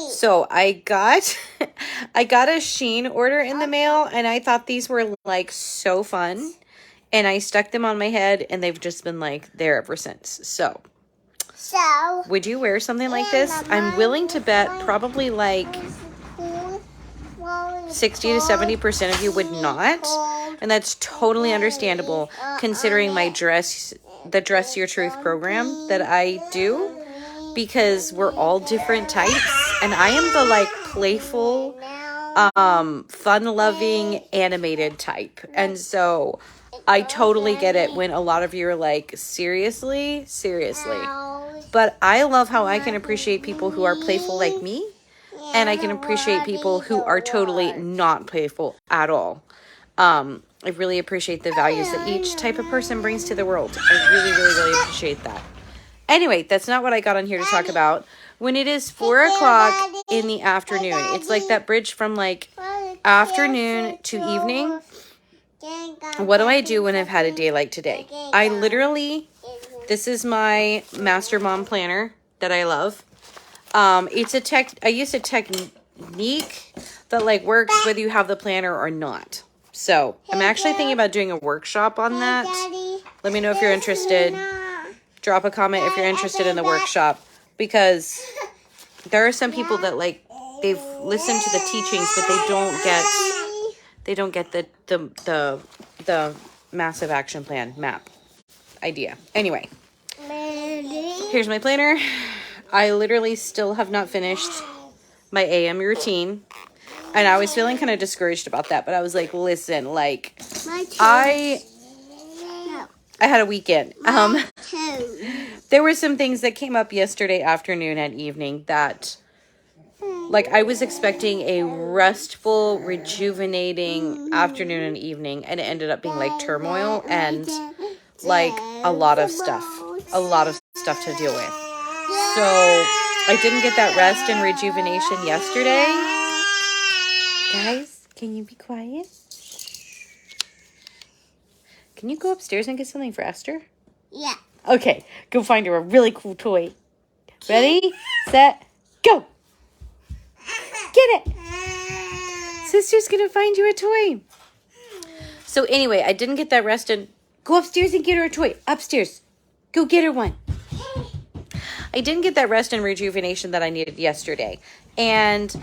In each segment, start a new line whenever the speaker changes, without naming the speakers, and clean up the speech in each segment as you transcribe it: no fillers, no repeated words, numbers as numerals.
So I got I got a Shein order in the mail, and I thought these were like so fun, and I stuck them on my head, and they've just been like there ever since. So would you wear something like this? I'm willing to bet probably like 60 to 70% of you would not, and that's totally understandable considering my the Dress Your Truth program that I do, because we're all different types, and I am the like playful, fun-loving, animated type, and so I totally get it when a lot of you are like, seriously, but I love how I can appreciate people who are playful like me, and I can appreciate people who are totally not playful at all. I really appreciate the values that each type of person brings to the world. I really appreciate that. Anyway, that's not what I got on here to talk about. When it is 4 o'clock in the afternoon, it's like that bridge from like afternoon to evening. What do I do when I've had a day like today? I literally, this is my Master Mom planner that I love. It's I use a technique that like works whether you have the planner or not. So I'm actually thinking about doing a workshop on that. Let me know if you're interested. Drop a comment if you're interested in the workshop, because there are some people that like, they've listened to the teachings, but they don't get the massive action plan map idea. Anyway, here's my planner. I literally still have not finished my AM routine, and I was feeling kind of discouraged about that, but I was like, listen, like, I had a weekend. There were some things that came up yesterday afternoon and evening that, like, I was expecting a restful, rejuvenating afternoon and evening, and it ended up being like turmoil and like a lot of stuff to deal with. So I didn't get that rest and rejuvenation yesterday. Guys, can you be quiet? Can you go upstairs and get something for Esther?
Yeah.
Okay, go find her a really cool toy. Ready, set, go. Get it. Sister's gonna find you a toy. So anyway, I didn't get that rest, and go upstairs and get her a toy. Upstairs. Go get her one. I didn't get that rest and rejuvenation that I needed yesterday. And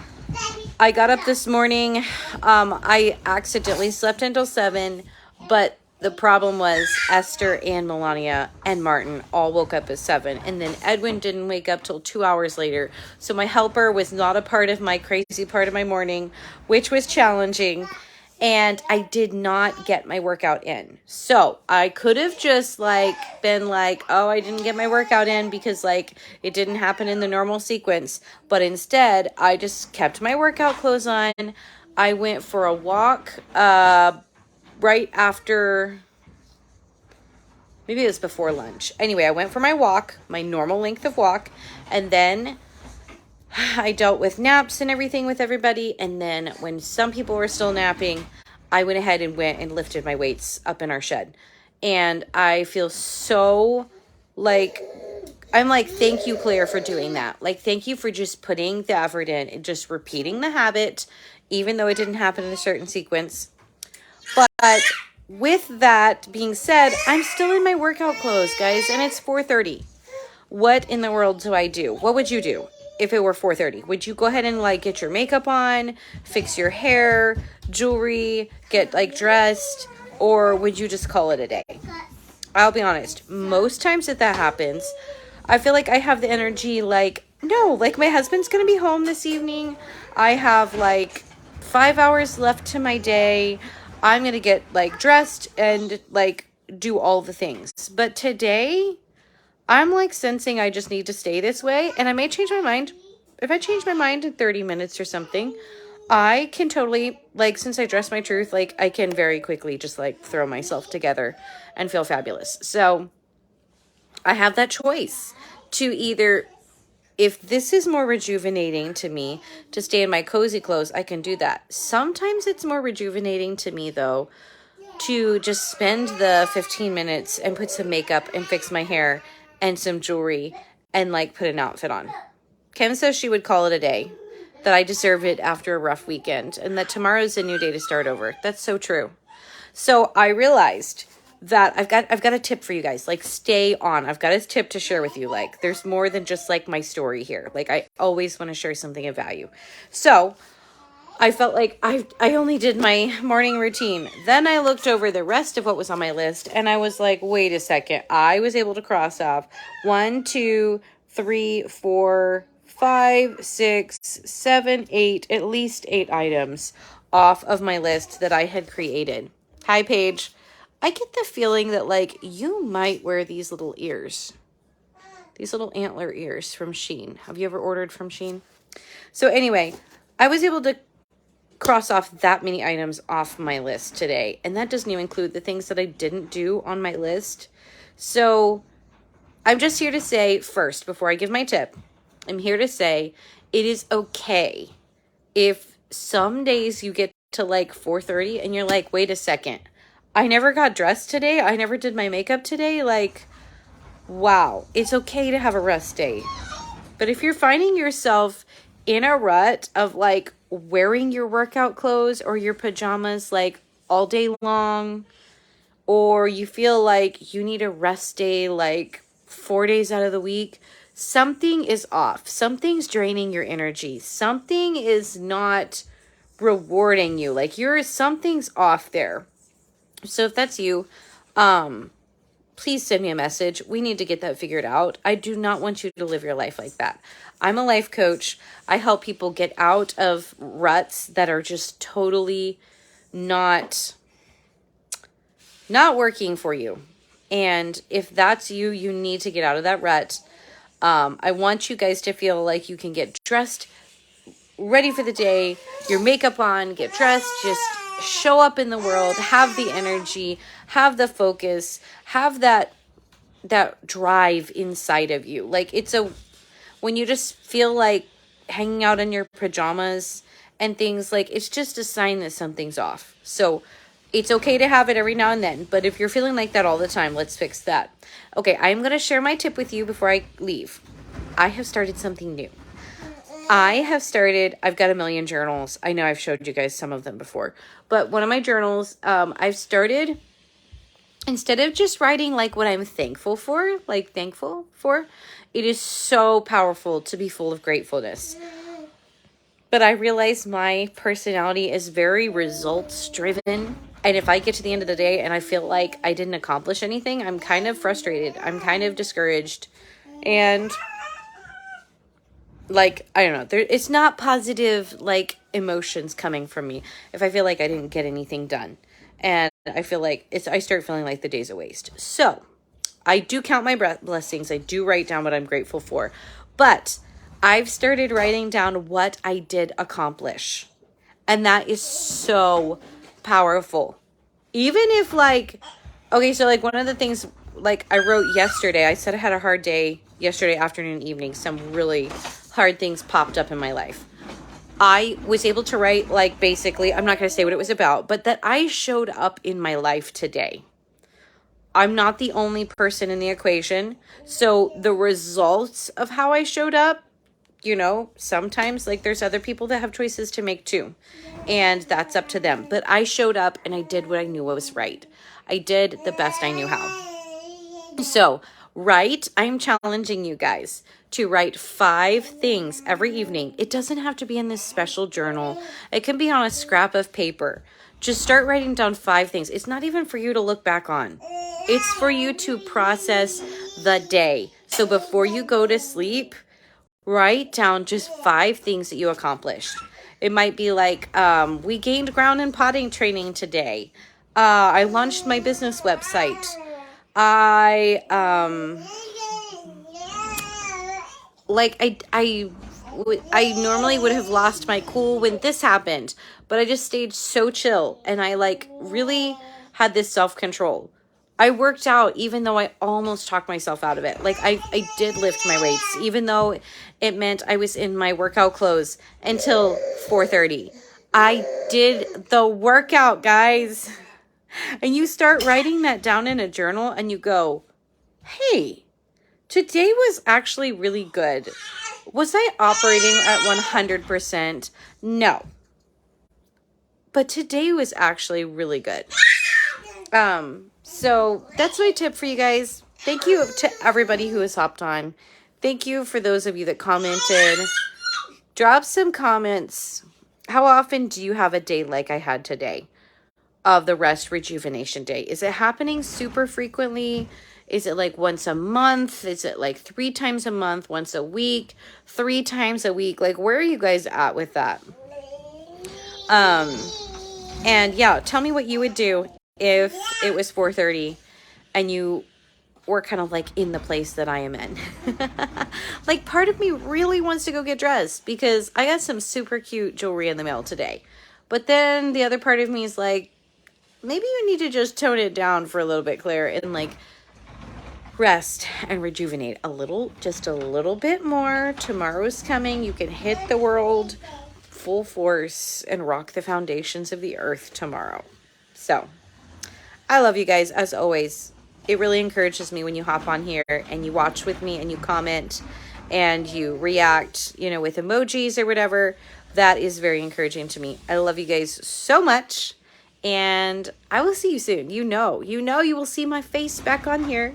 I got up this morning. I accidentally slept until 7, but the problem was Esther and Melania and Martin all woke up at 7, and then Edwin didn't wake up till 2 hours later. So my helper was not a part of my crazy part of my morning, which was challenging, and I did not get my workout in. So I could have just like been like, oh, I didn't get my workout in because like it didn't happen in the normal sequence. But instead, I just kept my workout clothes on. I went for a walk, right after, maybe it was before lunch. Anyway, I went for my walk, my normal length of walk, and then I dealt with naps and everything with everybody, and then when some people were still napping, I went ahead and went and lifted my weights up in our shed. And I feel so like, I'm like, thank you, Claire, for doing that. Like, thank you for just putting the effort in and just repeating the habit, even though it didn't happen in a certain sequence. But with that being said, I'm still in my workout clothes, guys, and it's 4:30. What in the world do I do? What would you do if it were 4:30? Would you go ahead and like get your makeup on, fix your hair, jewelry, get like dressed, or would you just call it a day? I'll be honest, most times that happens, I feel like I have the energy like, no, like my husband's gonna be home this evening. I have like 5 hours left to my day. I'm going to get like dressed and like do all the things. But today, I'm like sensing I just need to stay this way. And I may change my mind. If I change my mind in 30 minutes or something, I can totally, like, since I dress my truth, like I can very quickly just like throw myself together and feel fabulous. So I have that choice to either, if this is more rejuvenating to me to stay in my cozy clothes, I can do that. Sometimes it's more rejuvenating to me, though, to just spend the 15 minutes and put some makeup and fix my hair and some jewelry and, like, put an outfit on. Kim says she would call it a day, that I deserve it after a rough weekend, and that tomorrow's a new day to start over. That's so true. So I realized that I've got a tip for you guys. Like, stay on. I've got a tip to share with you. Like, there's more than just like my story here. Like, I always want to share something of value. So I felt like I only did my morning routine. Then I looked over the rest of what was on my list, and I was like, wait a second. I was able to cross off 1, 2, 3, 4, 5, 6, 7, 8, at least 8 items off of my list that I had created. Hi, Paige. I get the feeling that, like, you might wear these little ears. These little antler ears from Shein. Have you ever ordered from Shein? So anyway, I was able to cross off that many items off my list today. And that doesn't even include the things that I didn't do on my list. So I'm just here to say first, before I give my tip, I'm here to say it is okay if some days you get to like 4:30 and you're like, wait a second, I never got dressed today. I never did my makeup today. Like, wow, it's okay to have a rest day. But if you're finding yourself in a rut of like wearing your workout clothes or your pajamas like all day long, or you feel like you need a rest day like 4 days out of the week, something is off. Something's draining your energy. Something is not rewarding you. Like, something's off there. So if that's you, please send me a message. We need to get that figured out. I do not want you to live your life like that. I'm a life coach. I help people get out of ruts that are just totally not working for you. And if that's you, you need to get out of that rut. I want you guys to feel like you can get dressed, ready for the day, your makeup on, get dressed, just show up in the world, have the energy, have the focus, have that drive inside of you. Like, when you just feel like hanging out in your pajamas and things, like, it's just a sign that something's off. So it's okay to have it every now and then, but if you're feeling like that all the time, let's fix that. Okay, I'm going to share my tip with you before I leave. I have started something new. I've got a million journals. I know I've showed you guys some of them before, but one of my journals, I've started, instead of just writing like what I'm thankful for, it is so powerful to be full of gratefulness. But I realize my personality is very results driven. And if I get to the end of the day and I feel like I didn't accomplish anything, I'm kind of frustrated. I'm kind of discouraged. And like, I don't know, it's not positive, like, emotions coming from me if I feel like I didn't get anything done. And I feel like I start feeling like the day's a waste. So I do count my blessings. I do write down what I'm grateful for. But I've started writing down what I did accomplish. And that is so powerful. Even if, like, okay, so like one of the things, like, I wrote yesterday, I said I had a hard day yesterday afternoon, evening, some really hard things popped up in my life. I was able to write, like, basically, I'm not going to say what it was about, but that I showed up in my life today. I'm not the only person in the equation. So the results of how I showed up, you know, sometimes, like, there's other people that have choices to make too. And that's up to them. But I showed up and I did what I knew was right. I did the best I knew how. So, I'm challenging you guys to write 5 things every evening. It doesn't have to be in this special journal. It can be on a scrap of paper. Just start writing down 5 things. It's not even for you to look back on. It's for you to process the day. So before you go to sleep, write down just 5 things that you accomplished. It might be like, we gained ground in potting training today. I launched my business website. I normally would have lost my cool when this happened, but I just stayed so chill and I like really had this self-control. I worked out even though I almost talked myself out of it. Like I did lift my weights, even though it meant I was in my workout clothes until 4:30. I did the workout, guys. And you start writing that down in a journal and you go, hey, Today was actually really good. Was I operating at 100%? No. But today was actually really good. So that's my tip for you guys. Thank you to everybody who has hopped on. Thank you for those of you that commented. Drop some comments. How often do you have a day like I had today of the rest rejuvenation day? Is it happening super frequently? Is it like once a month? Is it like 3 times a month, once a week, 3 times a week? Like, where are you guys at with that? And yeah, tell me what you would do if it was 4:30 and you were kind of like in the place that I am in. Like, part of me really wants to go get dressed because I got some super cute jewelry in the mail today. But then the other part of me is like, maybe you need to just tone it down for a little bit, Claire, and like rest and rejuvenate a little, just a little bit more. Tomorrow's coming. You can hit the world full force and rock the foundations of the earth tomorrow. So I love you guys as always. It really encourages me when you hop on here and you watch with me and you comment and you react, you know, with emojis or whatever. That is very encouraging to me. I love you guys so much. And I will see you soon. You know, you will see my face back on here.